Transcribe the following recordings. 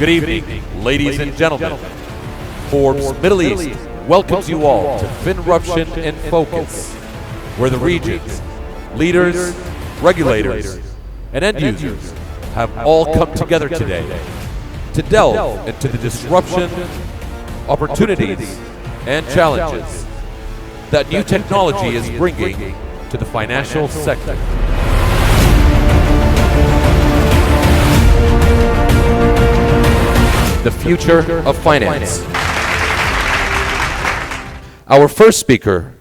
Good evening, ladies and gentlemen. Forbes Middle East welcomes you all to Finruption in Focus, where the regions, leaders, regulators, and end users have all come together today to delve into the disruption, opportunities, and challenges that new technology is bringing to the financial sector. The future of finance. Our first speaker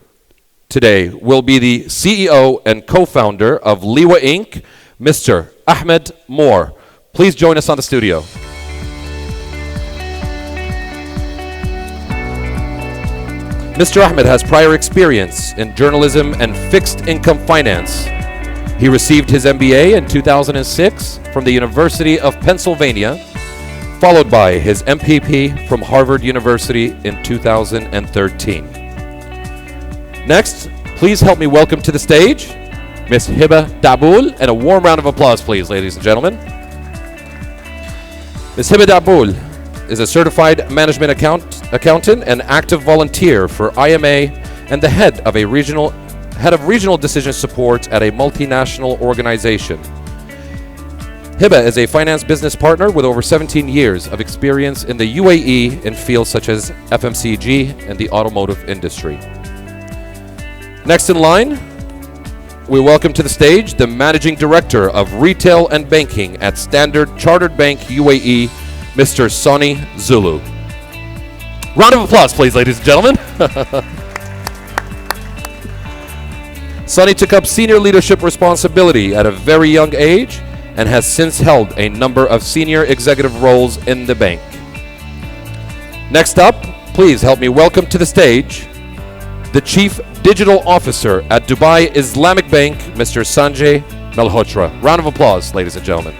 today will be the CEO and co-founder of Liwwa Inc., Mr. Ahmed Moor. Please join us on the studio. Mr. Ahmed has prior experience in journalism and fixed income finance. He received his MBA in 2006 from the University of Pennsylvania, followed by his MPP from Harvard University in 2013. Next, please help me welcome to the stage Ms. Hiba Daaboul, and a warm round of applause, please, ladies and gentlemen. Ms. Hiba Daaboul is a certified management accountant and active volunteer for IMA and the head of regional decision support at a multinational organization. Hiba is a finance business partner with over 17 years of experience in the UAE in fields such as FMCG and the automotive industry. Next in line, we welcome to the stage the Managing Director of Retail and Banking at Standard Chartered Bank UAE, Mr. Sonny Zulu. Round of applause, please, ladies and gentlemen. Sonny took up senior leadership responsibility at a very young age and has since held a number of senior executive roles in the bank. Next up, please help me welcome to the stage the Chief Digital Officer at Dubai Islamic Bank, Mr. Sanjay Malhotra. Round of applause, ladies and gentlemen.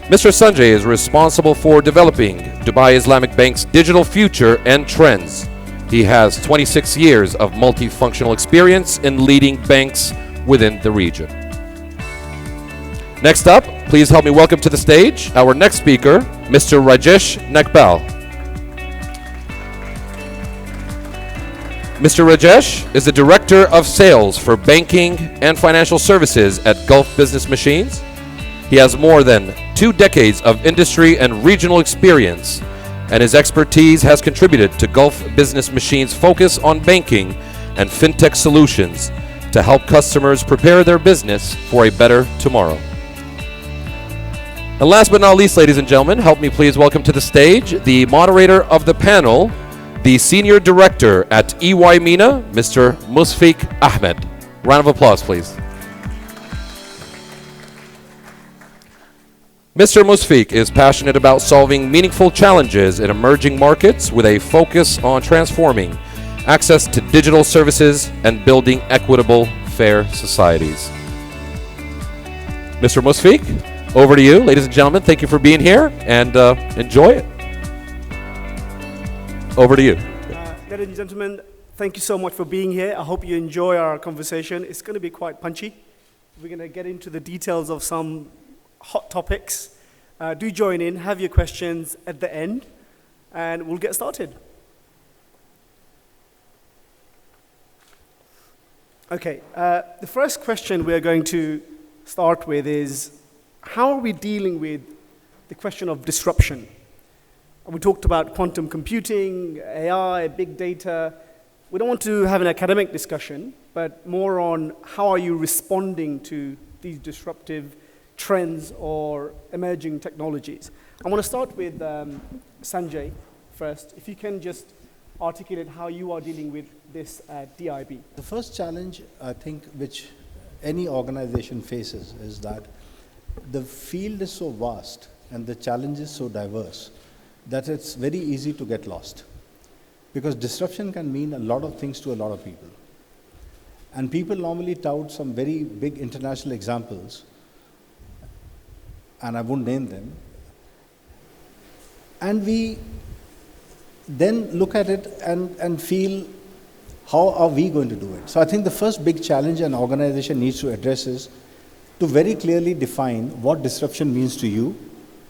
Mr. Sanjay is responsible for developing Dubai Islamic Bank's digital future and trends. He has 26 years of multifunctional experience in leading banks within the region. Next up, please help me welcome to the stage our next speaker, Mr. Rajesh Nakbal. Mr. Rajesh is the Director of Sales for Banking and Financial Services at Gulf Business Machines. He has more than 2 decades of industry and regional experience, and his expertise has contributed to Gulf Business Machines' focus on banking and Fintech solutions to help customers prepare their business for a better tomorrow. And last but not least, ladies and gentlemen, help me please welcome to the stage the moderator of the panel, the Senior Director at EY MENA, Mr. Musfiq Ahmed. Round of applause, please. Mr. Musfiq is passionate about solving meaningful challenges in emerging markets with a focus on transforming access to digital services and building equitable, fair societies. Mr. Musfiq, over to you. Ladies and gentlemen, thank you for being here and enjoy it. Over to you. Ladies and gentlemen, thank you so much for being here. I hope you enjoy our conversation. It's going to be quite punchy. We're going to get into the details of some hot topics. Do join in, have your questions at the end, and we'll get started. Okay, the first question we're going to start with is, how are we dealing with the question of disruption? We talked about quantum computing, AI, big data. We don't want to have an academic discussion, but more on how are you responding to these disruptive trends or emerging technologies. I want to start with Sanjay first. If you can just articulate how you are dealing with this at DIB. The first challenge, I think, which any organization faces is that the field is so vast and the challenge is so diverse that it's very easy to get lost. Because disruption can mean a lot of things to a lot of people. And people normally tout some very big international examples, and I won't name them. And we then look at it and feel, how are we going to do it? So I think the first big challenge an organization needs to address is to very clearly define what disruption means to you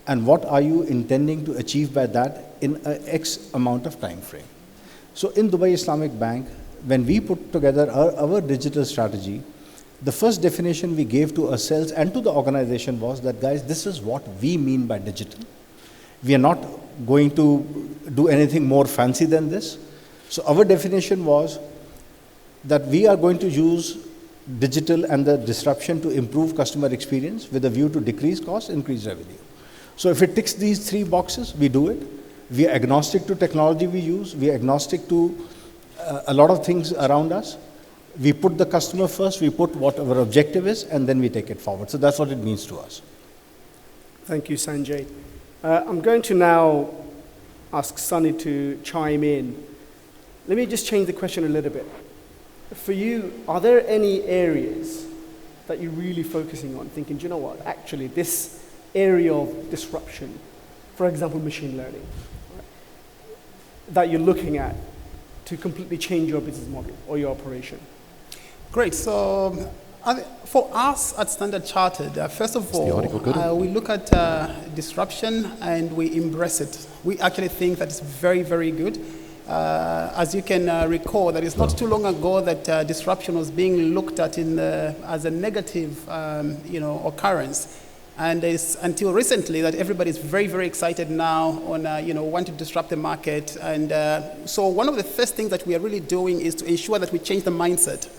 and what are you intending to achieve by that in a X amount of time frame. So in Dubai Islamic Bank, when we put together our digital strategy, the first definition we gave to ourselves and to the organization was that, guys, this is what we mean by digital. We are not going to do anything more fancy than this. So our definition was that we are going to use digital and the disruption to improve customer experience with a view to decrease costs, increase revenue. So if it ticks these three boxes, we do it. We are agnostic to technology we use. We are agnostic to a lot of things around us. We put the customer first, we put what our objective is, and then we take it forward. So that's what it means to us. Thank you, Sanjay. I'm going to now ask Sunny to chime in. Let me just change the question a little bit. For you, are there any areas that you're really focusing on, thinking, do you know what, actually this area of disruption, for example, machine learning, right, that you're looking at to completely change your business model or your operation? Great. So for us at Standard Chartered, first of all, we look at disruption and we embrace it. We actually think that it's very, very good. As you can recall, that it's not too long ago that disruption was being looked at as a negative occurrence. And it's until recently that everybody is very, very excited now on want to disrupt the market. And so one of the first things that we are really doing is to ensure that we change the mindset.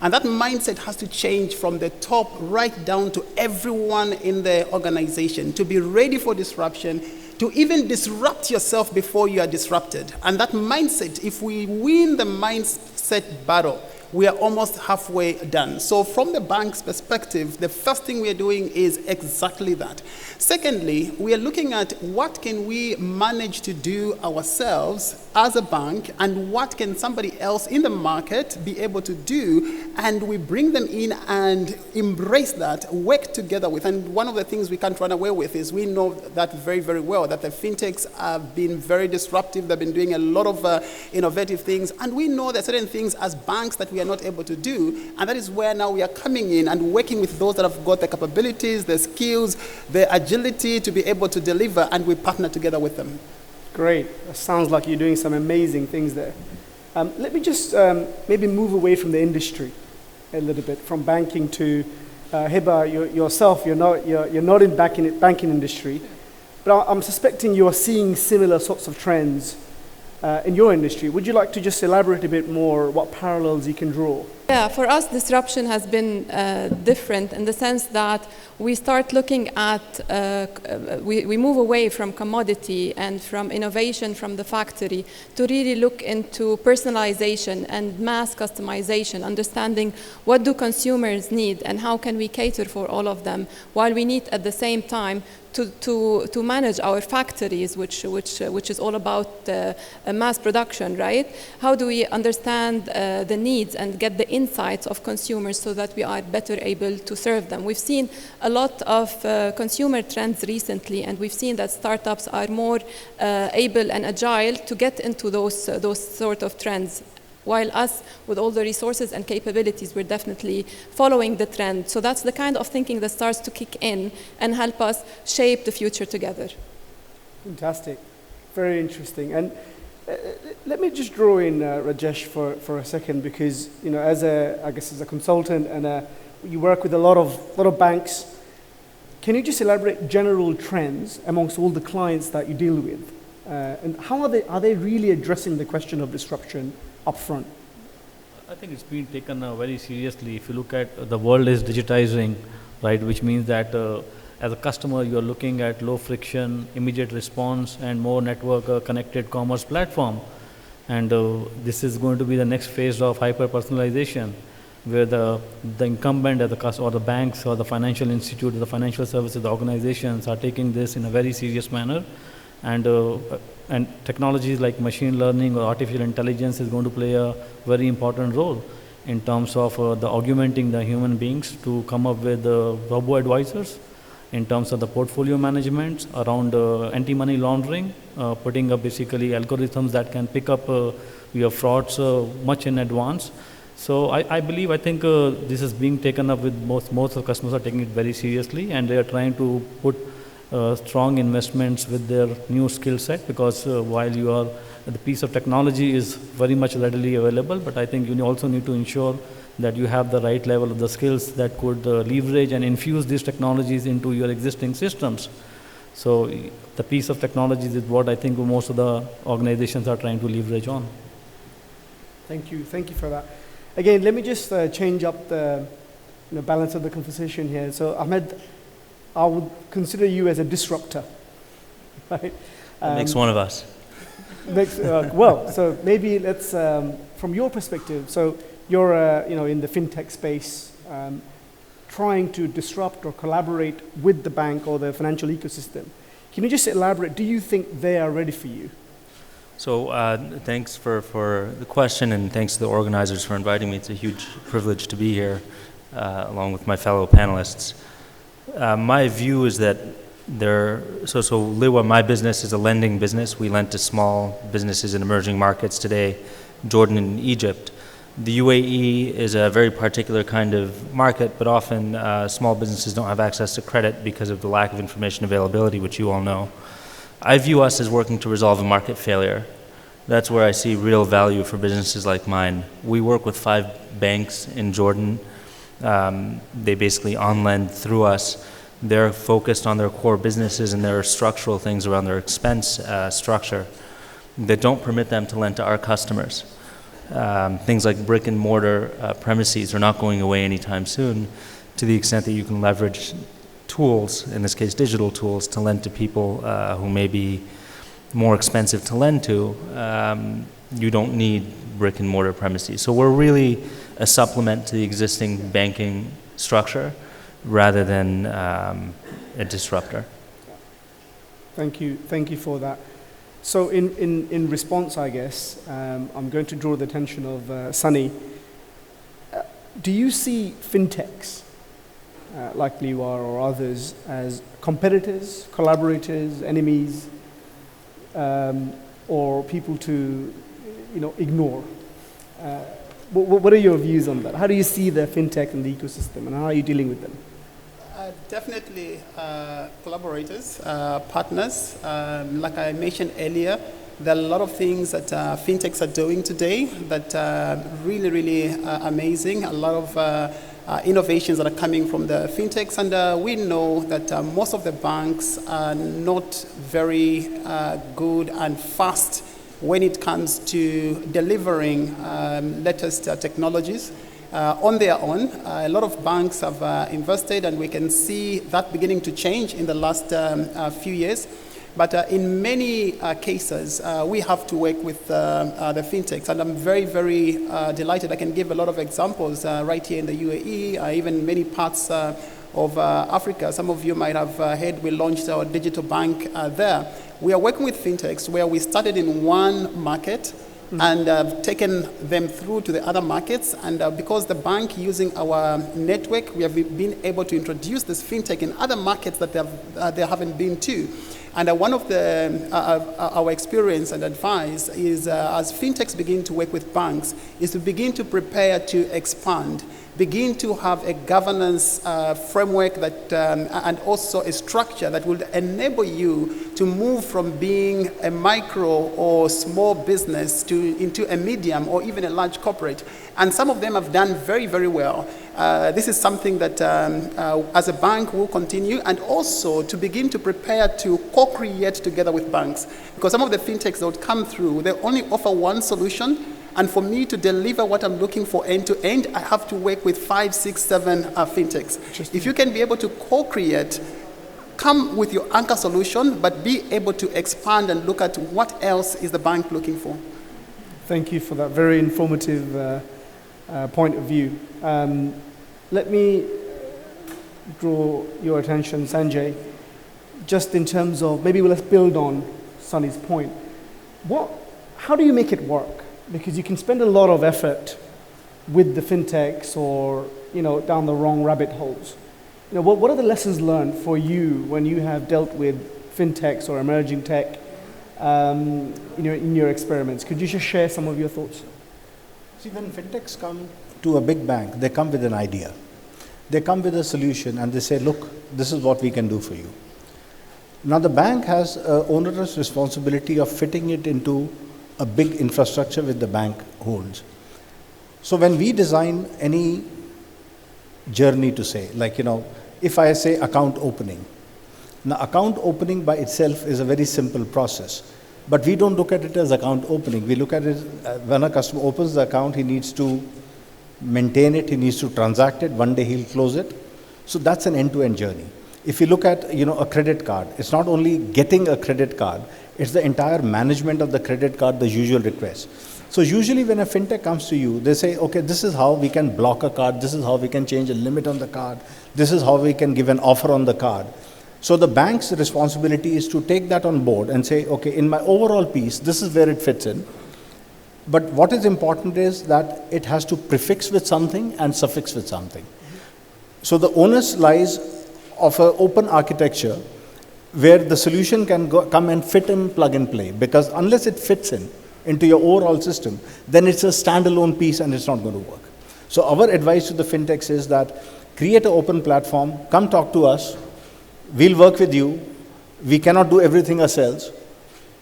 And that mindset has to change from the top right down to everyone in the organization to be ready for disruption, to even disrupt yourself before you are disrupted. And that mindset, if we win the mindset battle, we are almost halfway done. So from the bank's perspective, the first thing we are doing is exactly that. Secondly, we are looking at what can we manage to do ourselves as a bank and what can somebody else in the market be able to do, and we bring them in and embrace that, work together with. And one of the things we can't run away with is we know that very, very well, that the fintechs have been very disruptive. They've been doing a lot of innovative things, and we know there are certain things as banks that we are not able to do, and that is where now we are coming in and working with those that have got the capabilities, the skills, the agility to be able to deliver, and we partner together with them. Great. That sounds like you're doing some amazing things there. Let me just maybe move away from the industry a little bit, from banking to Hiba. Yourself, you're not in banking industry, but I'm suspecting you are seeing similar sorts of trends in your industry. Would you like to just elaborate a bit more what parallels you can draw? Yeah, for us, disruption has been different in the sense that we start looking at, we move away from commodity and from innovation from the factory to really look into personalization and mass customization, understanding what do consumers need and how can we cater for all of them, while we need at the same time to manage our factories, which is all about mass production, right? How do we understand the needs and get the insights of consumers so that we are better able to serve them? We've seen a lot of consumer trends recently, and we've seen that startups are more able and agile to get into those sort of trends. While us, with all the resources and capabilities, we're definitely following the trend. So that's the kind of thinking that starts to kick in and help us shape the future together. Fantastic. Very interesting. And let me just draw in Rajesh for a second, because as a consultant and you work with a lot of banks. Can you just elaborate general trends amongst all the clients that you deal with, and how are they really addressing the question of disruption up front? I think it's been taken very seriously. If you look at the world is digitizing, right, which means that as a customer you're looking at low friction, immediate response and more network connected commerce platform. And this is going to be the next phase of hyper personalization, where the incumbent or the customer or the banks or the financial institute or the financial services the organizations are taking this in a very serious manner. And technologies like machine learning or artificial intelligence is going to play a very important role in terms of the augmenting the human beings to come up with robo-advisors, in terms of the portfolio management around anti-money laundering, putting up basically algorithms that can pick up your frauds much in advance, So I think this is being taken up with most of the customers are taking it very seriously, and they are trying to put strong investments with their new skill set, because while the piece of technology is very much readily available, but I think you also need to ensure that you have the right level of the skills that could leverage and infuse these technologies into your existing systems. So the piece of technology is what I think most of the organizations are trying to leverage on. Thank you for that. Again, let me just change up the balance of the conversation here. So Ahmed, I would consider you as a disruptor, right? That makes one of us. So maybe let's, from your perspective, so you're in the fintech space, trying to disrupt or collaborate with the bank or the financial ecosystem. Can you just elaborate? Do you think they are ready for you? So thanks for the question, and thanks to the organizers for inviting me. It's a huge privilege to be here along with my fellow panelists. My view is that so liwwa, my business, is a lending business. We lend to small businesses in emerging markets today, Jordan and Egypt. The UAE is a very particular kind of market, but often small businesses don't have access to credit because of the lack of information availability, which you all know. I view us as working to resolve a market failure. That's where I see real value for businesses like mine. We work with 5 banks in Jordan. They basically on-lend through us. They're focused on their core businesses, and there are structural things around their expense structure that don't permit them to lend to our customers. Things like brick and mortar premises are not going away anytime soon, to the extent that you can leverage tools, in this case digital tools, to lend to people who may be more expensive to lend to. You don't need brick and mortar premises. So we're really a supplement to the existing banking structure rather than a disruptor. Thank you for that. So in response, I guess, I'm going to draw the attention of Sunny. Do you see fintechs like liwwa or others as competitors, collaborators, enemies, or people to ignore? What are your views on that? How do you see the fintech and the ecosystem, and how are you dealing with them? Definitely collaborators, partners. Like I mentioned earlier, there are a lot of things that fintechs are doing today that are really, really amazing. A lot of innovations that are coming from the fintechs, and we know that most of the banks are not very good and fast when it comes to delivering latest technologies. On their own, a lot of banks have invested, and we can see that beginning to change in the last few years. But in many cases, we have to work with the fintechs, and I'm very, very delighted. I can give a lot of examples right here in the UAE, even many parts of Africa. Some of you might have heard we launched our digital bank there. We are working with fintechs where we started in one market, and taken them through to the other markets. And because the bank using our network, we have been able to introduce this fintech in other markets that they haven't been to. And one of our experience and advice is as fintechs begin to work with banks, is to begin to prepare to expand, begin to have a governance framework that, and also a structure that will enable you to move from being a micro or small business into a medium or even a large corporate. And some of them have done very, very well. This is something that as a bank will continue, and also to begin to prepare to co-create together with banks. Because some of the fintechs that would come through, they only offer one solution. And for me to deliver what I'm looking for end to end, I have to work with 5, 6, 7 fintechs. If you can be able to co-create, come with your anchor solution, but be able to expand and look at what else is the bank looking for. Thank you for that very informative point of view. Let me draw your attention, Sanjay, just in terms of, maybe let's build on Sunny's point. How do you make it work? Because you can spend a lot of effort with the fintechs or down the wrong rabbit holes. What are the lessons learned for you when you have dealt with fintechs or emerging tech in your experiments? Could you just share some of your thoughts? See, when fintechs come to a big bank, they come with an idea. They come with a solution and they say, look, this is what we can do for you. Now the bank has an onerous responsibility of fitting it into a big infrastructure which the bank holds. So when we design any journey to say, like, if I say account opening, now account opening by itself is a very simple process, but we don't look at it as account opening. We look at it when a customer opens the account, he needs to maintain it, he needs to transact it, one day he'll close it. So that's an end-to-end journey. If you look at a credit card, it's not only getting a credit card, it's the entire management of the credit card, the usual request. So usually when a fintech comes to you, they say, okay, this is how we can block a card, this is how we can change a limit on the card, this is how we can give an offer on the card. So the bank's responsibility is to take that on board and say, okay, in my overall piece, this is where it fits in. But what is important is that it has to prefix with something and suffix with something. So the onus lies of an open architecture where the solution can come and fit in, plug and play. Because unless it fits into your overall system, then it's a standalone piece and it's not going to work. So our advice to the fintechs is that create an open platform, come talk to us, we'll work with you, we cannot do everything ourselves.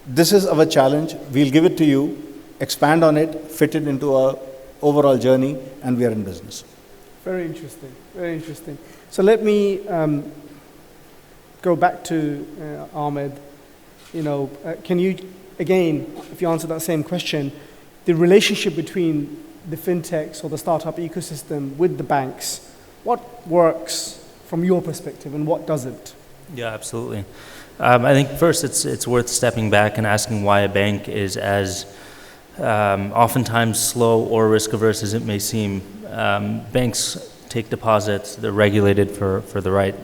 This is our challenge, we'll give it to you, expand on it, fit it into our overall journey, and we are in business. Very interesting, very interesting. So let me go back to Ahmed. Can you, again, if you answer that same question, the relationship between the fintechs or the startup ecosystem with the banks, what works from your perspective and what doesn't? Yeah, absolutely. I think first it's worth stepping back and asking why a bank is as oftentimes slow or risk averse as it may seem. Banks take deposits, they're regulated for the right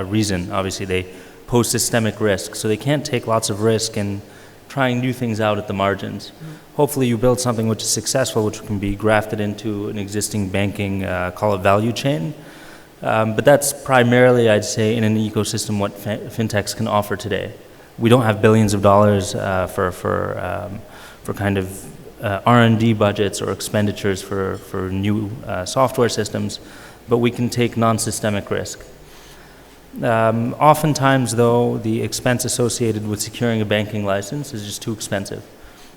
reason. Obviously they pose systemic risk, so they can't take lots of risk in trying new things out at the margins. Hopefully you build something which is successful, which can be grafted into an existing banking, call it value chain. But that's primarily, I'd say, in an ecosystem what fintechs can offer today. We don't have billions of dollars for kind of R&D budgets or expenditures for new software systems, but we can take non-systemic risk. Oftentimes, though, the expense associated with securing a banking license is just too expensive.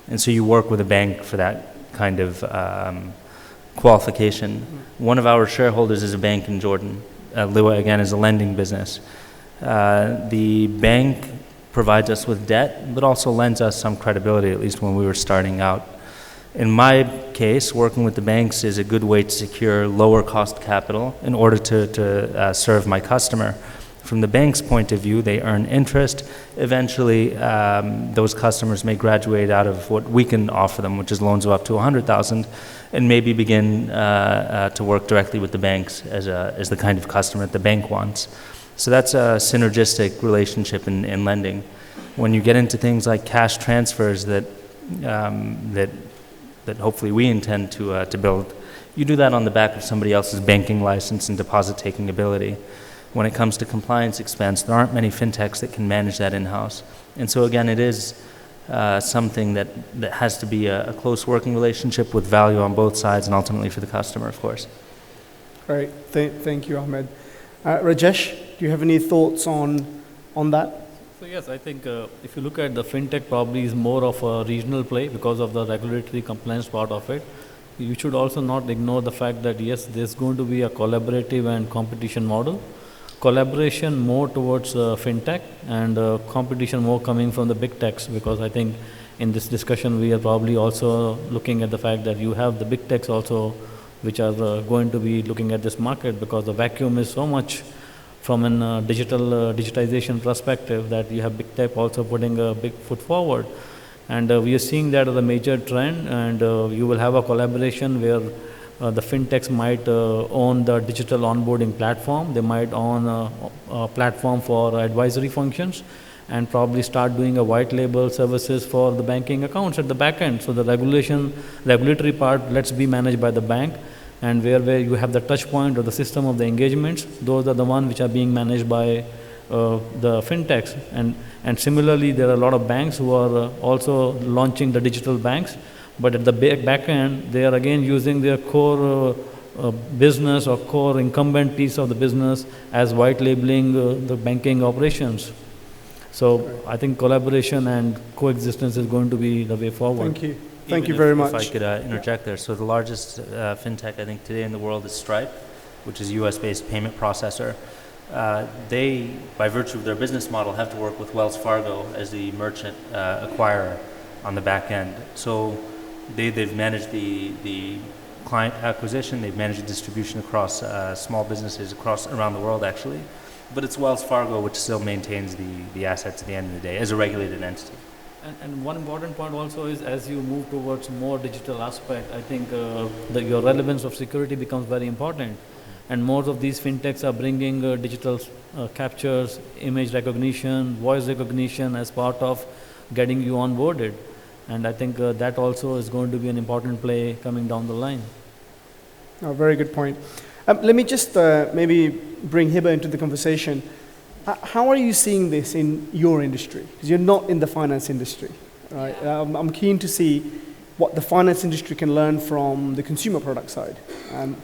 And so you work with a bank for that kind of qualification. One of our shareholders is a bank in Jordan. Liwwa, again, is a lending business. The bank provides us with debt, but also lends us some credibility, at least when we were starting out. In my case, working with the banks is a good way to secure lower cost capital in order to serve my customer. From the bank's point of view, they earn interest. Eventually, those customers may graduate out of what we can offer them, which is loans of up to 100,000, and maybe begin to work directly with the banks as the kind of customer that the bank wants. So that's a synergistic relationship in lending. When you get into things like cash transfers that hopefully we intend to build, you do that on the back of somebody else's banking license and deposit-taking ability. When it comes to compliance expense, there aren't many fintechs that can manage that in-house. And so again, it is something that has to be a close working relationship with value on both sides and ultimately for the customer, of course. Great, thank you, Ahmed. Rajesh, do you have any thoughts on that? So yes, I think if you look at the fintech, probably is more of a regional play because of the regulatory compliance part of it. You should also not ignore the fact that yes, there's going to be a collaborative and competition model. Collaboration more towards fintech and competition more coming from the big techs, because I think in this discussion we are probably also looking at the fact that you have the big techs also which are going to be looking at this market, because the vacuum is so much from an digitization perspective that you have big tech also putting a big foot forward. And we are seeing that as a major trend, and you will have a collaboration where the fintechs might own the digital onboarding platform, they might own a platform for advisory functions, and probably start doing a white label services for the banking accounts at the back end. So the regulatory part, let's be managed by the bank, and where you have the touch point or the system of the engagements, those are the ones which are being managed by the fintechs. And similarly, there are a lot of banks who are also launching the digital banks, but at the back end, they are again using their core business or core incumbent piece of the business as white labeling the banking operations. So I think collaboration and coexistence is going to be the way forward. Thank you. Thank you very much. If I could interject there. So the largest fintech, I think, today in the world is Stripe, which is a US-based payment processor. They, by virtue of their business model, have to work with Wells Fargo as the merchant acquirer on the back end. So they've managed the client acquisition, they've managed the distribution across small businesses around the world, actually. But it's Wells Fargo which still maintains the assets at the end of the day as a regulated entity. And one important point also is, as you move towards more digital aspect, I think your relevance of security becomes very important. And more of these fintechs are bringing digital captures, image recognition, voice recognition as part of getting you onboarded. And I think that also is going to be an important play coming down the line. Oh, very good point. Let me just maybe bring Hiba into the conversation. How are you seeing this in your industry? Because you're not in the finance industry, right? I'm keen to see what the finance industry can learn from the consumer product side.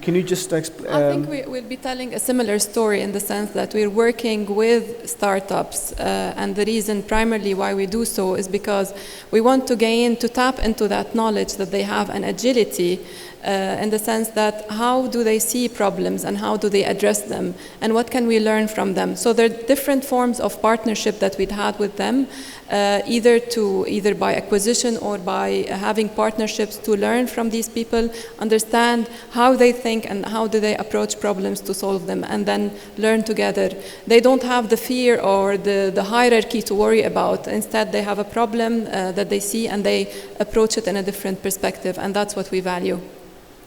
Can you just explain? I think we'll be telling a similar story in the sense that we're working with startups, and the reason primarily why we do so is because we want to tap into that knowledge that they have and agility in the sense that how do they see problems and how do they address them and what can we learn from them. So there are different forms of partnership that we'd had with them, either by acquisition or by having partnerships to learn from these people, understand how they think and how do they approach problems to solve them, and then learn together. They don't have the fear or the hierarchy to worry about. Instead, they have a problem that they see and they approach it in a different perspective, and that's what we value.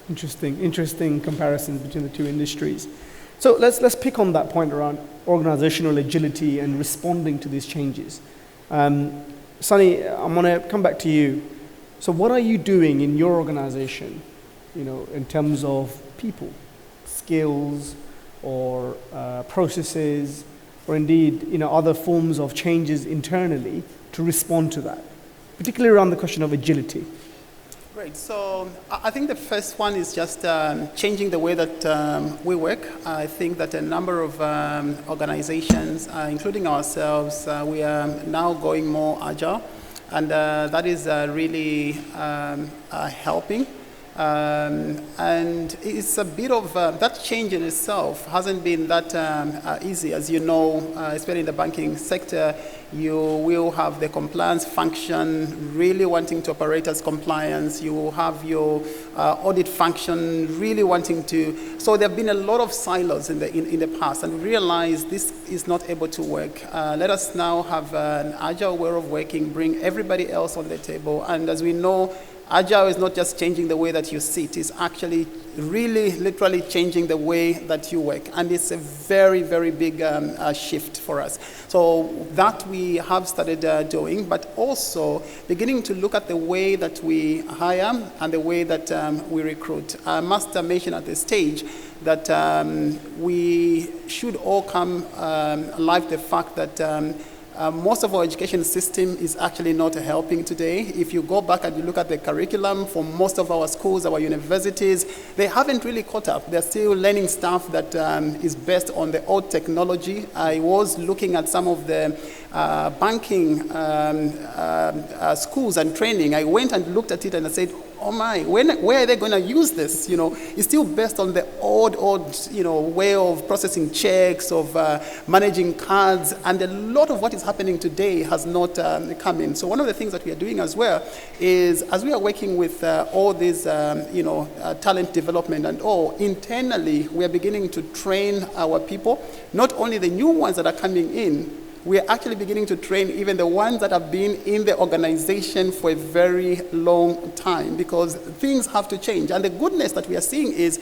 Interesting comparisons between the two industries. So let's pick on that point around organizational agility and responding to these changes. Sunny, I'm going to come back to you. So what are you doing in your organization, in terms of people, skills, or processes, or indeed, other forms of changes internally to respond to that, particularly around the question of agility? Great. So I think the first one is just changing the way that we work. I think that a number of organizations, including ourselves, we are now going more agile, and that is really helping. And it's a bit of that change in itself hasn't been that easy. As you know, especially in the banking sector, you will have the compliance function really wanting to operate as compliance. You will have your audit function really wanting to. So there have been a lot of silos in the past, and we realize this is not able to work. Let us now have an agile way of working, bring everybody else on the table, and as we know, Agile is not just changing the way that you sit, it's actually really literally changing the way that you work. And it's a very, very big shift for us. So that we have started doing, but also beginning to look at the way that we hire and the way that we recruit. I must mention at this stage that we should all come alive the fact that most of our education system is actually not helping today. If you go back and you look at the curriculum for most of our schools, our universities, they haven't really caught up. They're still learning stuff that is based on the old technology. I was looking at some of the banking schools and training. I went and looked at it and I said, oh my, where are they going to use this? You know, it's still based on the old, way of processing checks, of managing cards, and a lot of what is happening today has not come in. So one of the things that we are doing as well is, as we are working with all these, talent development and all, internally, we are beginning to train our people, not only the new ones that are coming in, we are actually beginning to train even the ones that have been in the organization for a very long time, because things have to change. And the goodness that we are seeing is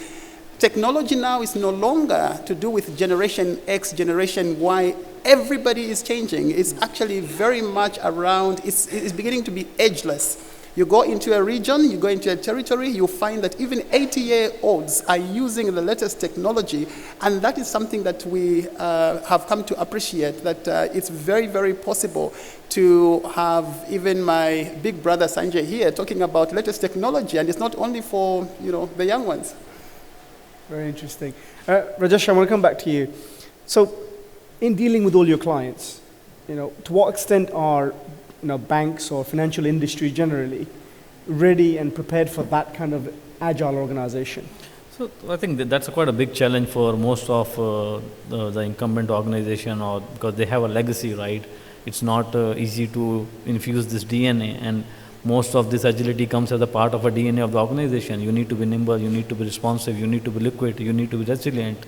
technology now is no longer to do with Generation X, Generation Y. Everybody is changing. It's actually very much around, it's beginning to be ageless. You go into a region, you go into a territory, you find that even 80-year-olds are using the latest technology, and that is something that we have come to appreciate, that it's very, very possible to have even my big brother Sanjay here talking about latest technology, and it's not only for the young ones. Very interesting. Rajesh, I want to come back to you. So, in dealing with all your clients, to what extent are banks or financial industry generally ready and prepared for that kind of agile organization? So I think that's quite a big challenge for most of the incumbent organization, or because they have a legacy, right? It's not easy to infuse this DNA, and most of this agility comes as a part of a DNA of the organization. You need to be nimble, you need to be responsive, you need to be liquid, you need to be resilient.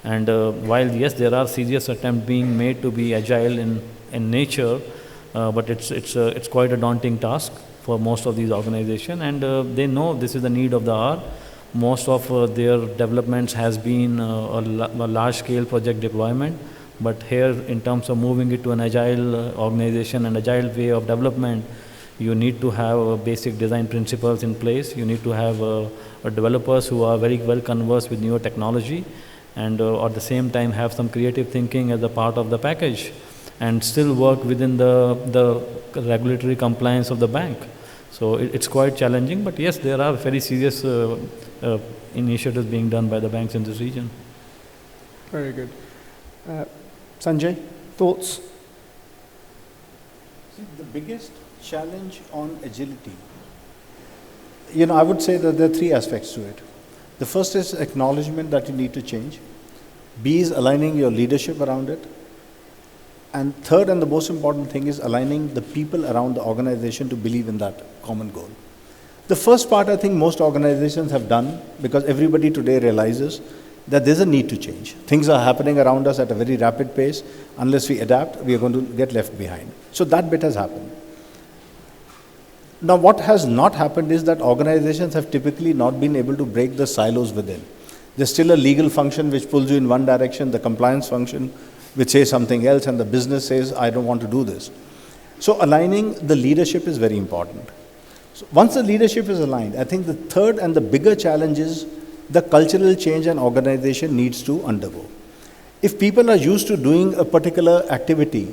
And while yes, there are serious attempts being made to be agile in nature, but it's quite a daunting task for most of these organizations, and they know this is the need of the hour. Most of their developments has been a large-scale project deployment, but here in terms of moving it to an agile organization and agile way of development, you need to have basic design principles in place. You need to have developers who are very well conversed with newer technology, and at the same time have some creative thinking as a part of the package, and still work within the regulatory compliance of the bank. So it's quite challenging, but yes, there are very serious initiatives being done by the banks in this region. Very good. Sanjay, thoughts? See, the biggest challenge on agility, I would say that there are three aspects to it. The first is acknowledgement that you need to change. B is aligning your leadership around it. And third, and the most important thing, is aligning the people around the organization to believe in that common goal. The first part, I think most organizations have done, because everybody today realizes that there's a need to change. Things are happening around us at a very rapid pace. Unless we adapt, we are going to get left behind. So that bit has happened. Now, what has not happened is that organizations have typically not been able to break the silos within. There's still a legal function which pulls you in one direction, the compliance function which says something else, and the business says, I don't want to do this. So aligning the leadership is very important. So once the leadership is aligned, I think the third and the bigger challenge is the cultural change an organization needs to undergo. If people are used to doing a particular activity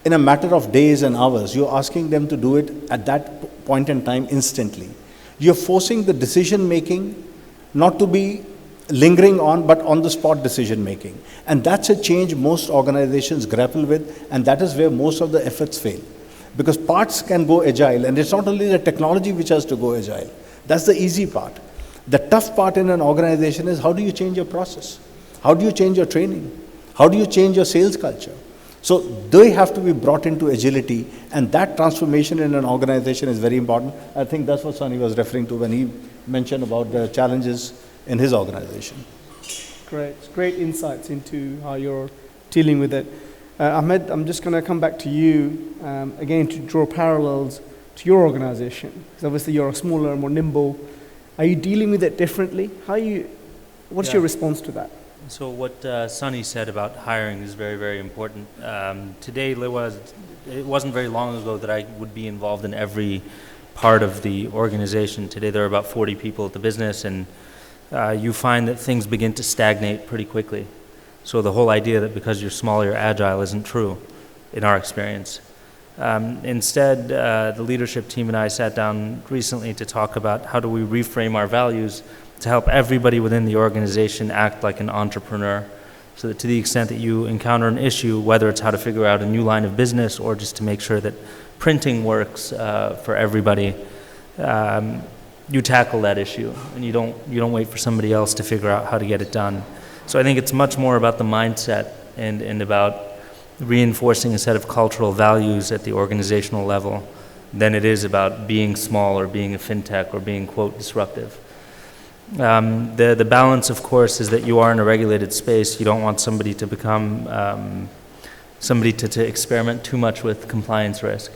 in a matter of days and hours, you're asking them to do it at that point in time instantly. You're forcing the decision making not to be lingering on, but on the spot decision making. And that's a change most organizations grapple with, and that is where most of the efforts fail. Because parts can go agile, and it's not only the technology which has to go agile. That's the easy part. The tough part in an organization is how do you change your process? How do you change your training? How do you change your sales culture? So they have to be brought into agility, and that transformation in an organization is very important. I think that's what Sunny was referring to when he mentioned about the challenges in his organization. Great insights into how you're dealing with it. Ahmed, I'm just going to come back to you again to draw parallels to your organization, because obviously you're a smaller, more nimble. Are you dealing with it differently? What's your response to that? So what Sunny said about hiring is very, very important. Today, it wasn't very long ago that I would be involved in every part of the organization. Today there are about 40 people at the business, and you find that things begin to stagnate pretty quickly. So the whole idea that because you're small, you're agile isn't true in our experience. Instead, the leadership team and I sat down recently to talk about how do we reframe our values to help everybody within the organization act like an entrepreneur, so that to the extent that you encounter an issue, whether it's how to figure out a new line of business or just to make sure that printing works for everybody, you tackle that issue, and you don't wait for somebody else to figure out how to get it done. So I think it's much more about the mindset and about reinforcing a set of cultural values at the organizational level than it is about being small or being a fintech or being, quote, disruptive. The balance, of course, is that you are in a regulated space. You don't want somebody to become to experiment too much with compliance risk.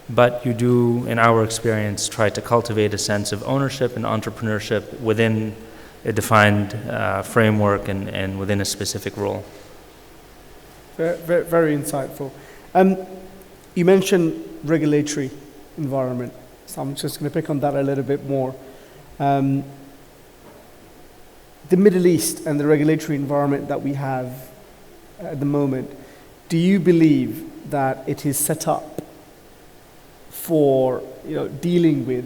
But you do, in our experience, try to cultivate a sense of ownership and entrepreneurship within a defined framework and within a specific role. Very, very insightful. You mentioned regulatory environment, so I'm just going to pick on that a little bit more. The Middle East and the regulatory environment that we have at the moment, do you believe that it is set up for dealing with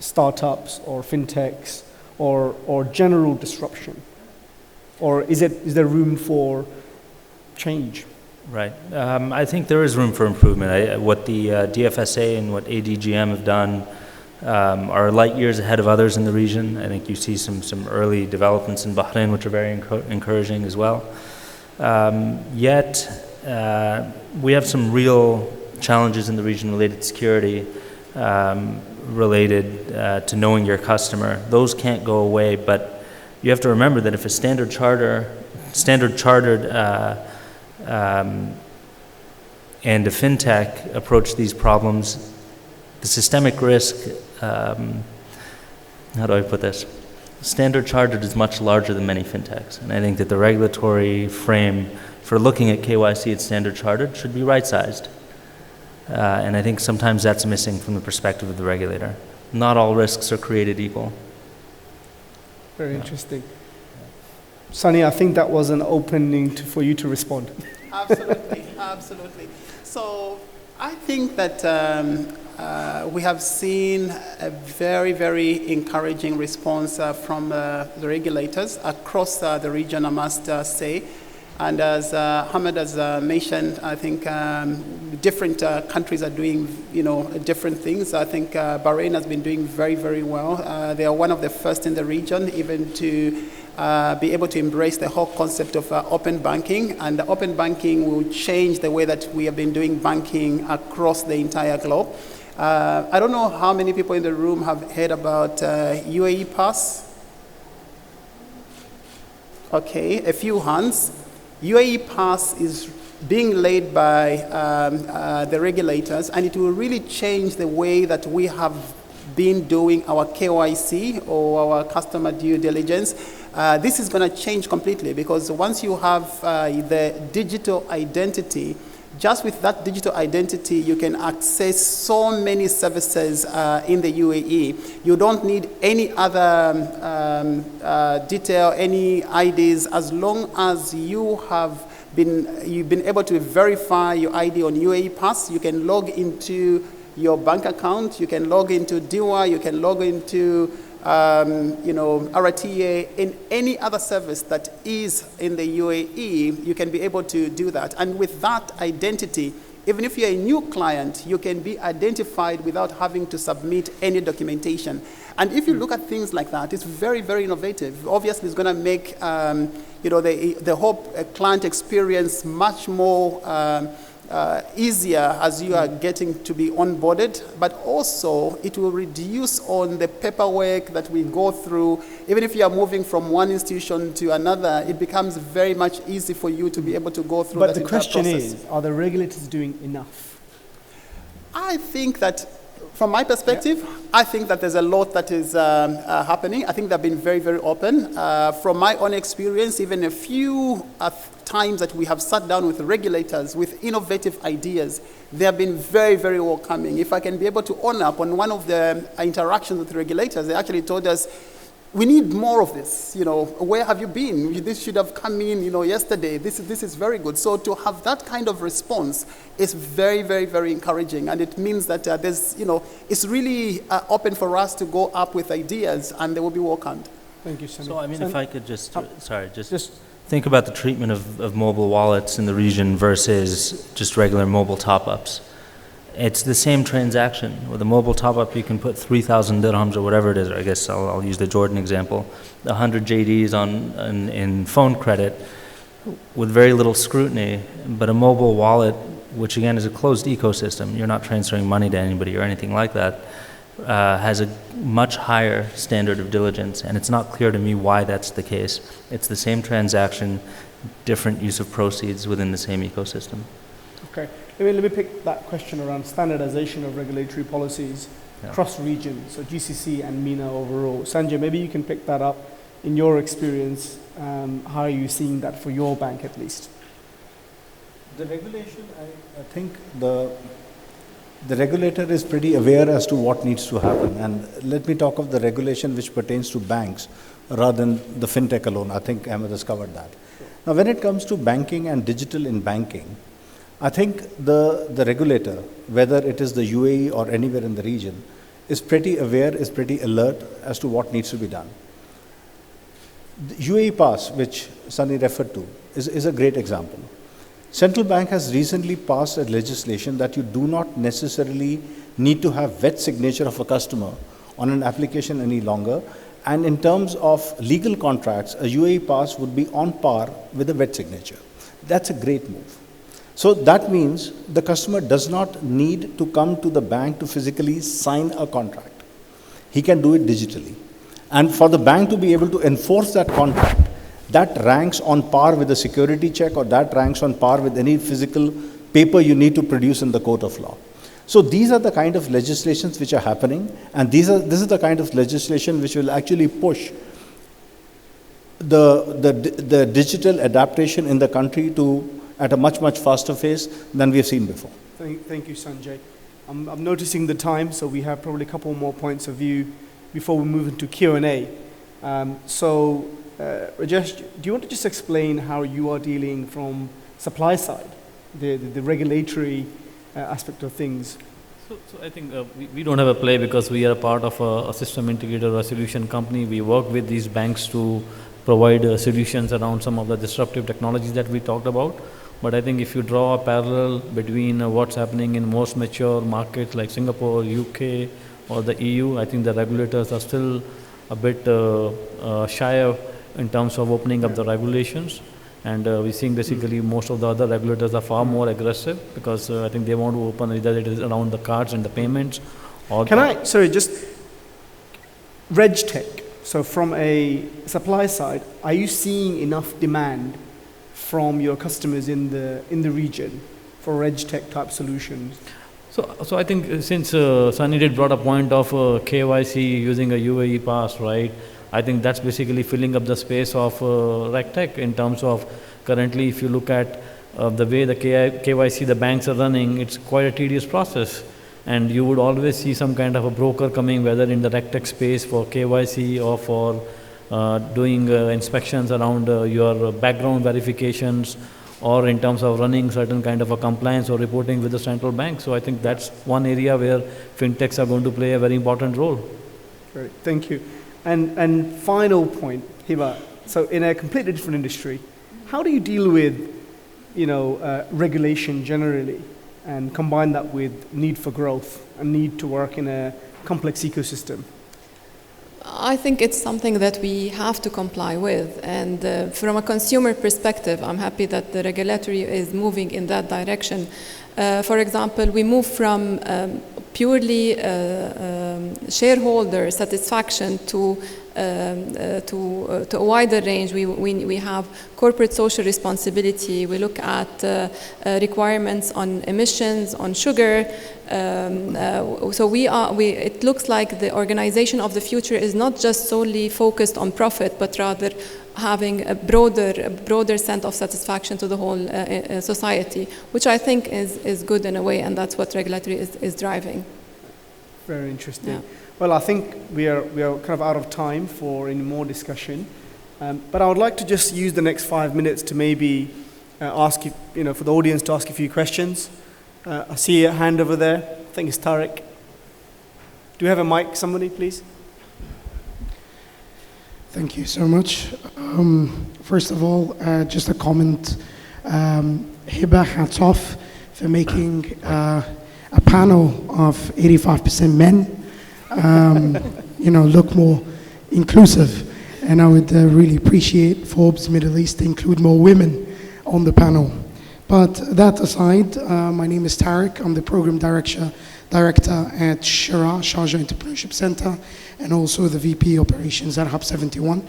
startups or fintechs or general disruption? Or is there room for change? Right. I think there is room for improvement. What the DFSA and what ADGM have done are light years ahead of others in the region. I think you see some early developments in Bahrain, which are very encouraging as well. Yet, we have some real challenges in the region related to security, related to knowing your customer. Those can't go away, but you have to remember that if a standard chartered and a fintech approach these problems, the systemic risk, how do I put this? Standard Chartered is much larger than many fintechs, and I think that the regulatory frame for looking at KYC at Standard Chartered should be right-sized. And I think sometimes that's missing from the perspective of the regulator. Not all risks are created equal. Very interesting. Sunny, I think that was an opening for you to respond. Absolutely, absolutely. So I think that we have seen a very, very encouraging response from the regulators across the region, I must say. And as Ahmed has mentioned, I think different countries are doing, different things. I think Bahrain has been doing very, very well. They are one of the first in the region even to be able to embrace the whole concept of open banking. And the open banking will change the way that we have been doing banking across the entire globe. I don't know how many people in the room have heard about UAE Pass. Okay, a few hands. UAE Pass is being laid by the regulators, and it will really change the way that we have been doing our KYC or our customer due diligence. This is going to change completely, because once you have the digital identity, just with that digital identity, you can access so many services in the UAE. You don't need any other detail, any IDs, as long as you've been able to verify your ID on UAE Pass. You can log into your bank account, you can log into liwwa, you can log into RTA, in any other service that is in the UAE, you can be able to do that. And with that identity, even if you're a new client, you can be identified without having to submit any documentation. And if you look at things like that, it's very, very innovative. Obviously, it's going to make the whole client experience much more easier as you are getting to be onboarded, but also it will reduce on the paperwork that we go through. Even if you are moving from one institution to another, it becomes very much easy for you to be able to go through that entire process. But the question is, are the regulators doing enough? I think that, from my perspective, I think that there's a lot that is happening. I think they've been very, very open. From my own experience, even a few times that we have sat down with regulators with innovative ideas, they have been very, very welcoming. If I can be able to own up on one of the interactions with regulators, they actually told us, we need more of this. Where have you been? This should have come in, yesterday. This is very good. So to have that kind of response is very, very, very encouraging, and it means that it's really open for us to go up with ideas, and they will be welcomed. Thank you, Sami. So, if I could just think about the treatment of mobile wallets in the region versus just regular mobile top-ups. It's the same transaction. With a mobile top-up, you can put 3,000 dirhams or whatever it is. I guess I'll use the Jordan example. 100 JDs in phone credit with very little scrutiny. But a mobile wallet, which again is a closed ecosystem, you're not transferring money to anybody or anything like that, has a much higher standard of diligence. And it's not clear to me why that's the case. It's the same transaction, different use of proceeds within the same ecosystem. Okay. Let me pick that question around standardization of regulatory policies across regions, so GCC and MENA overall. Sanjay, maybe you can pick that up in your experience. How are you seeing that for your bank at least? The regulation, I think the regulator is pretty aware as to what needs to happen. And let me talk of the regulation which pertains to banks rather than the fintech alone. I think Ahmed has covered that. Now, when it comes to banking and digital in banking, I think the regulator, whether it is the UAE or anywhere in the region, is pretty aware, is pretty alert as to what needs to be done. The UAE Pass, which Sunny referred to, is a great example. Central Bank has recently passed a legislation that you do not necessarily need to have wet signature of a customer on an application any longer. And in terms of legal contracts, a UAE Pass would be on par with a wet signature. That's a great move. So that means the customer does not need to come to the bank to physically sign a contract. He can do it digitally. And for the bank to be able to enforce that contract, that ranks on par with a security check, or that ranks on par with any physical paper you need to produce in the court of law. So these are the kind of legislations which are happening, and this is the kind of legislation which will actually push the digital adaptation in the country at a much, much faster pace than we have seen before. Thank you, Sanjay. I'm noticing the time, so we have probably a couple more points of view before we move into Q&A. Rajesh, do you want to just explain how you are dealing from supply side, the regulatory aspect of things? So I think we don't have a play because we are part of a system integrator or a solution company. We work with these banks to provide solutions around some of the disruptive technologies that we talked about. But I think if you draw a parallel between what's happening in most mature markets like Singapore, UK, or the EU, I think the regulators are still a bit shy in terms of opening up the regulations. And we're seeing basically most of the other regulators are far more aggressive because I think they want to open either it is around the cards and the payments or... just RegTech. So from a supply side, are you seeing enough demand from your customers in the region for RegTech type solutions? So I think since Sunny did brought a point of KYC using a UAE pass, right? I think that's basically filling up the space of RegTech in terms of currently if you look at the way the KYC the banks are running, it's quite a tedious process. And you would always see some kind of a broker coming, whether in the RegTech space for KYC or for doing inspections around your background verifications, or in terms of running certain kind of a compliance or reporting with the central bank. So I think that's one area where fintechs are going to play a very important role. Great, thank you. And final point, Hiba. So in a completely different industry, how do you deal with, regulation generally, and combine that with need for growth and need to work in a complex ecosystem? I think it's something that we have to comply with, and from a consumer perspective, I'm happy that the regulatory is moving in that direction. For example, we move from purely shareholder satisfaction to a wider range. We have corporate social responsibility. We look at requirements on emissions, on sugar. So it looks like the organization of the future is not just solely focused on profit, but rather having a broader sense of satisfaction to the whole society, which I think is good in a way, and that's what regulatory is driving. Very interesting. Yeah. Well, I think we are kind of out of time for any more discussion, but I would like to just use the next 5 minutes to maybe ask you, for the audience to ask a few questions. I see a hand over there. I think it's Tariq. Do we have a mic, somebody, please? Thank you so much. First of all, just a comment. Hiba, hats off for making a panel of 85% men, look more inclusive. And I would really appreciate Forbes Middle East to include more women on the panel. But that aside, my name is Tariq. I'm the program director at Sharjah Entrepreneurship Center, and also the VP operations at Hub 71.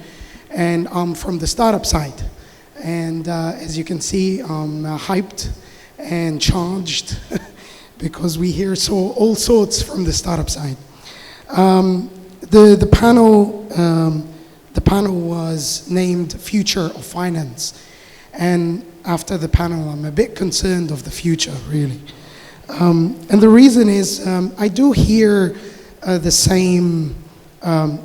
And I'm from the startup side. And as you can see, I'm hyped and charged because we hear all sorts from the startup side. The panel was named Future of Finance. And after the panel, I'm a bit concerned of the future, really. And the reason is I do hear the same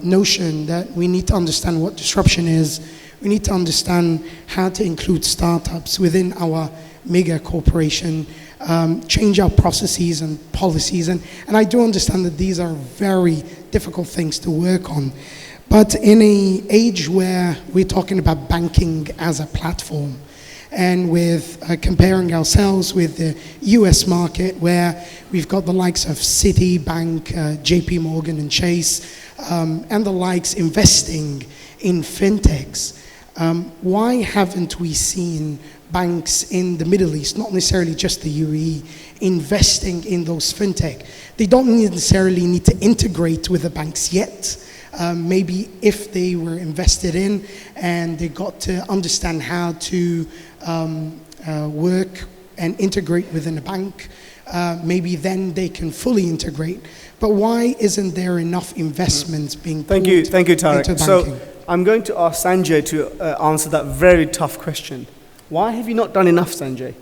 notion that we need to understand what disruption is. We need to understand how to include startups within our mega corporation, change our processes and policies. And I do understand that these are very difficult things to work on. But in an age where we're talking about banking as a platform, and with comparing ourselves with the US market, where we've got the likes of Citibank, JP Morgan and Chase, and the likes investing in fintechs, why haven't we seen banks in the Middle East, not necessarily just the UAE, investing in those fintech? They don't necessarily need to integrate with the banks yet. Maybe if they were invested in and they got to understand how to work and integrate within a bank, maybe then they can fully integrate. But why isn't there enough investments being put Thank you, Tariq. into banking? So I'm going to ask Sanjay to answer that very tough question. Why have you not done enough, Sanjay?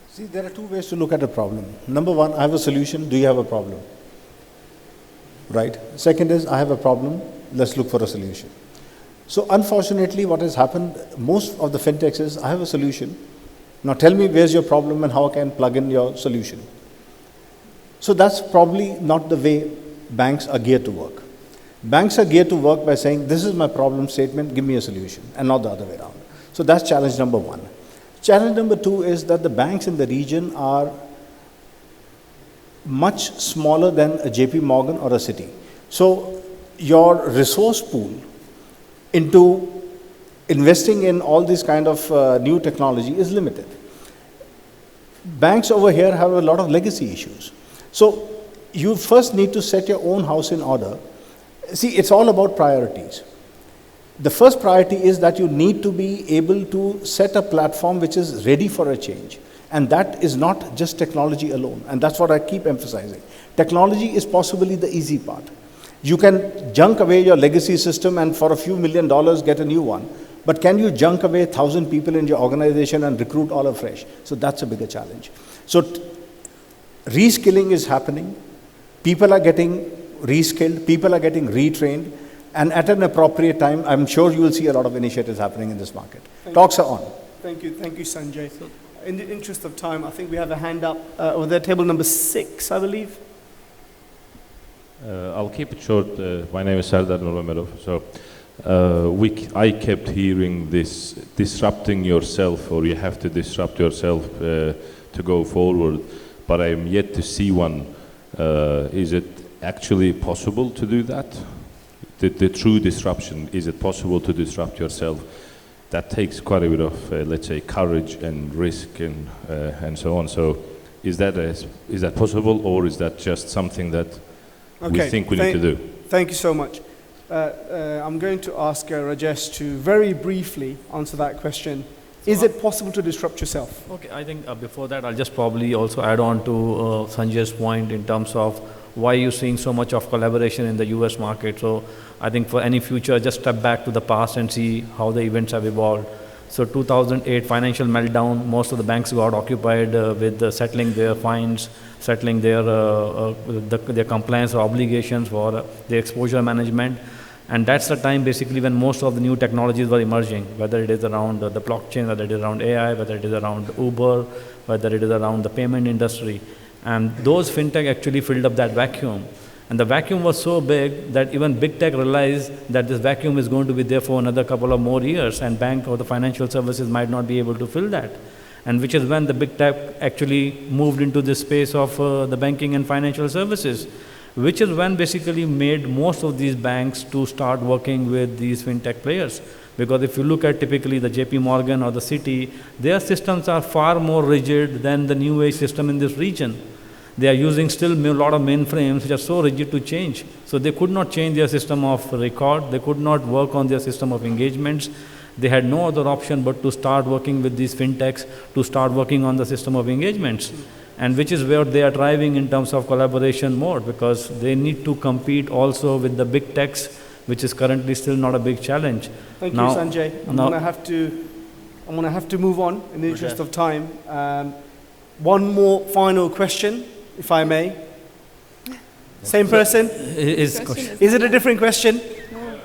See, there are two ways to look at a problem. Number one, I have a solution. Do you have a problem? Right? Second is, I have a problem. Let's look for a solution. So unfortunately, what has happened, most of the fintechs is, I have a solution. Now tell me where's your problem and how I can plug in your solution. So that's probably not the way banks are geared to work. Banks are geared to work by saying, this is my problem statement, give me a solution, and not the other way around. So that's challenge number one. Challenge number two is that the banks in the region are much smaller than a JP Morgan or a Citi. So your resource pool into investing in all this kind of new technology is limited. Banks over here have a lot of legacy issues. So you first need to set your own house in order. See, it's all about priorities. The first priority is that you need to be able to set a platform which is ready for a change. And that is not just technology alone. And that's what I keep emphasizing. Technology is possibly the easy part. You can junk away your legacy system and for a few $1 million get a new one. But can you junk away 1,000 people in your organization and recruit all afresh? So that's a bigger challenge. So reskilling is happening. People are getting reskilled. People are getting retrained. And at an appropriate time, I'm sure you will see a lot of initiatives happening in this market. Talks are on. Thank you, Sanjay. In the interest of time, I think we have a hand up over there, table number 6, I believe. I'll keep it short. My name is Sardar Nurmedov. So I kept hearing this disrupting yourself, or you have to disrupt yourself to go forward, but I am yet to see one. Is it actually possible to do that? The true disruption, is it possible to disrupt yourself? That takes quite a bit of, let's say, courage and risk and so on. So is that possible, or is that just something that we think we need to do? Thank you so much. I'm going to ask Rajesh to very briefly answer that question. Is it possible to disrupt yourself? Okay, I think before that, I'll just probably also add on to Sanjay's point in terms of why you're seeing so much of collaboration in the US market. So I think for any future, just step back to the past and see how the events have evolved. So 2008 financial meltdown, most of the banks got occupied with settling their fines, settling their compliance or obligations for their exposure management. And that's the time basically when most of the new technologies were emerging, whether it is around the blockchain, whether it is around AI, whether it is around Uber, whether it is around the payment industry. And those fintech actually filled up that vacuum. And the vacuum was so big that even big tech realized that this vacuum is going to be there for another couple of more years, and bank or the financial services might not be able to fill that. And which is when the big tech actually moved into this space of the banking and financial services, which is when basically made most of these banks to start working with these fintech players. Because if you look at typically the JP Morgan or the Citi, their systems are far more rigid than the new age system in this region. They are using still a lot of mainframes which are so rigid to change. So they could not change their system of record. They could not work on their system of engagements. They had no other option but to start working with these fintechs, to start working on the system of engagements. And which is where they are driving in terms of collaboration more, because they need to compete also with the big techs, which is currently still not a big challenge. Thank you, Sanjay. I'm gonna have to move on in the interest of time. One more final question, if I may. Same person? Is it a different question? No,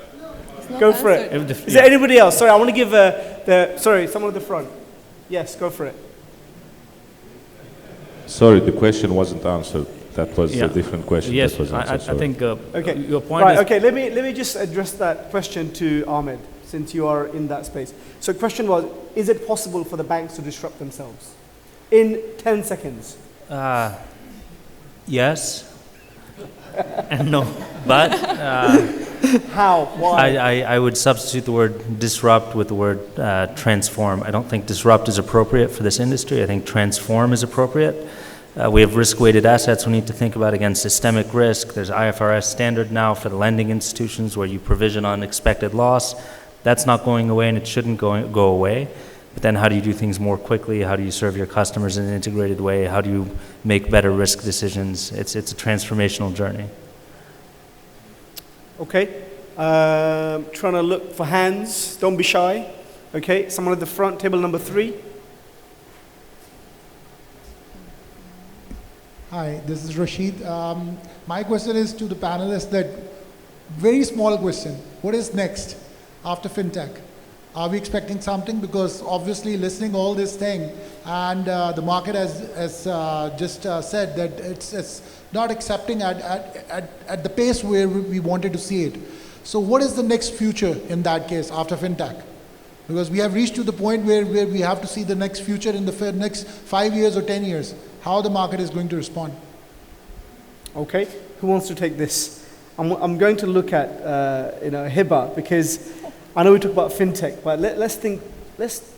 it's not Go for it. answered. Is there anybody else? Sorry, I want to give someone at the front. Yes, go for it. Sorry, the question wasn't answered. that was a different question. Yes, that was answered, I think okay. your point right, is... Okay, let me just address that question to Ahmed, since you are in that space. So the question was, is it possible for the banks to disrupt themselves? In 10 seconds. Yes. And no. But... how? Why? I would substitute the word disrupt with the word transform. I don't think disrupt is appropriate for this industry. I think transform is appropriate. We have risk-weighted assets we need to think about against systemic risk. There's IFRS standard now for the lending institutions where you provision on expected loss. That's not going away, and it shouldn't go away. But then how do you do things more quickly? How do you serve your customers in an integrated way? How do you make better risk decisions? It's a transformational journey. Okay. Trying to look for hands. Don't be shy. Okay. Someone at the front, table number 3. Hi, this is Rashid. My question is to the panelists that very small question. What is next after FinTech? Are we expecting something? Because obviously listening all this thing and the market has just said that it's not accepting at the pace where we wanted to see it. So what is the next future in that case after FinTech? Because we have reached to the point where we have to see the next future in the next 5 years or 10 years, how the market is going to respond. Okay, who wants to take this? I'm going to look at Hiba, because I know we talk about FinTech, but let's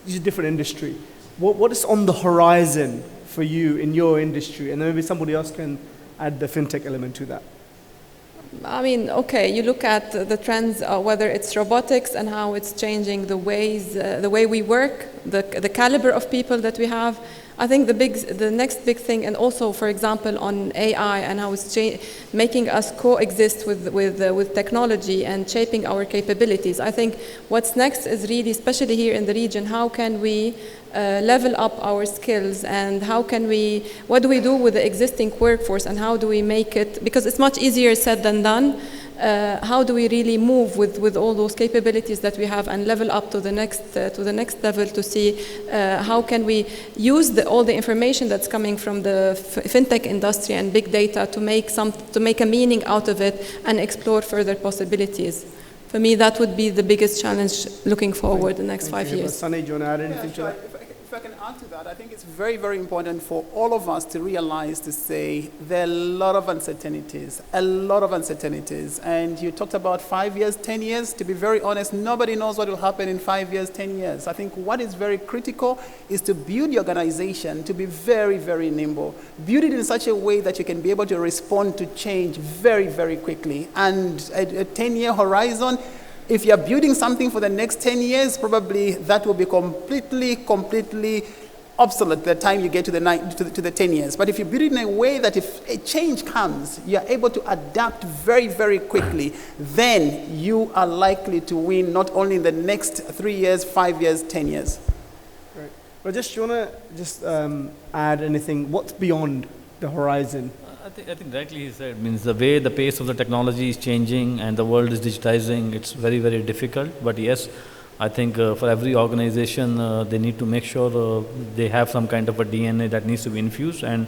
use a different industry. What is on the horizon for you in your industry? And then maybe somebody else can add the FinTech element to that. I mean, okay, you look at the trends, whether it's robotics and how it's changing the way we work, the caliber of people that we have. I think the next big thing, and also, for example, on AI and how it's making us coexist with technology and shaping our capabilities. I think what's next is really, especially here in the region, how can we level up our skills, and what do we do with the existing workforce, and how do we make it, because it's much easier said than done. How do we really move with all those capabilities that we have and level up to the next level to see how can we use all the information that's coming from the fintech industry and big data to make a meaning out of it and explore further possibilities. For me, that would be the biggest challenge looking forward the next 5 years. Sunny, do you want to add anything to that? If I can add to that, I think it's very, very important for all of us to realize, to say there are a lot of uncertainties, and you talked about 5 years, 10 years. To be very honest, nobody knows what will happen in 5 years, 10 years. I think what is very critical is to build the organization to be very, very nimble. Build it in such a way that you can be able to respond to change very, very quickly. And a 10-year horizon, if you're building something for the next 10 years, probably that will be completely obsolete by the time you get to the 10 years. But if you build it in a way that if a change comes, you're able to adapt very, very quickly, then you are likely to win not only in the next 3 years, 5 years, 10 years. Right. Rajesh, do you want to add anything? What's beyond the horizon? I think rightly he said, means the way the pace of the technology is changing and the world is digitizing, it's very, very difficult. But yes, I think for every organization, they need to make sure they have some kind of a DNA that needs to be infused. And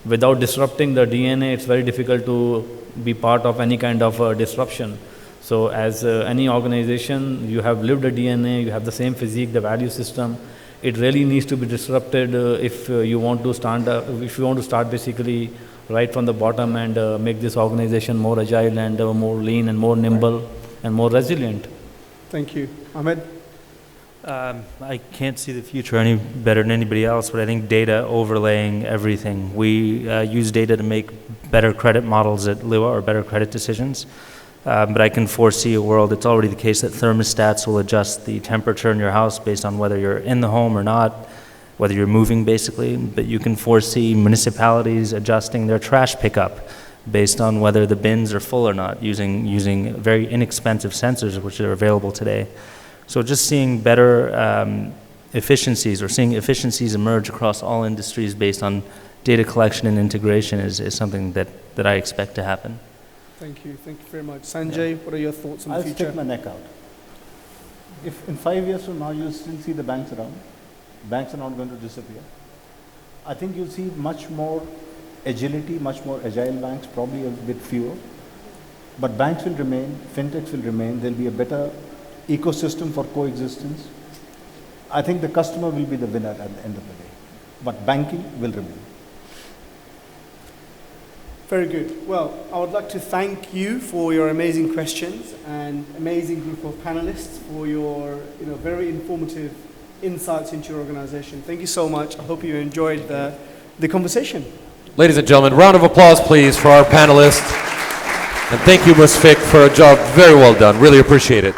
without disrupting the DNA, it's very difficult to be part of any kind of disruption. So as any organization, you have lived a DNA, you have the same physique, the value system. It really needs to be disrupted if you want to start basically right from the bottom and make this organization more agile and more lean and more nimble and more resilient. Thank you. Ahmed? I can't see the future any better than anybody else, but I think data overlaying everything. We use data to make better credit models at liwwa, or better credit decisions. But I can foresee a world, it's already the case that thermostats will adjust the temperature in your house based on whether you're in the home or not, whether you're moving basically, but you can foresee municipalities adjusting their trash pickup based on whether the bins are full or not, using very inexpensive sensors which are available today. So just seeing better efficiencies, or seeing efficiencies emerge across all industries based on data collection and integration is something that I expect to happen. Thank you very much. Sanjay, what are your thoughts on the future? I'll stick my neck out. If in 5 years from now you still see the banks around, banks are not going to disappear. I think you'll see much more agility, much more agile banks, probably a bit fewer. But banks will remain, fintechs will remain, there'll be a better ecosystem for coexistence. I think the customer will be the winner at the end of the day, but banking will remain. Very good. Well, I would like to thank you for your amazing questions and amazing group of panelists for your very informative insights into your organization. Thank you so much. I hope you enjoyed the conversation. Ladies and gentlemen, round of applause, please, for our panelists. And thank you, Musfik, for a job very well done. Really appreciate it.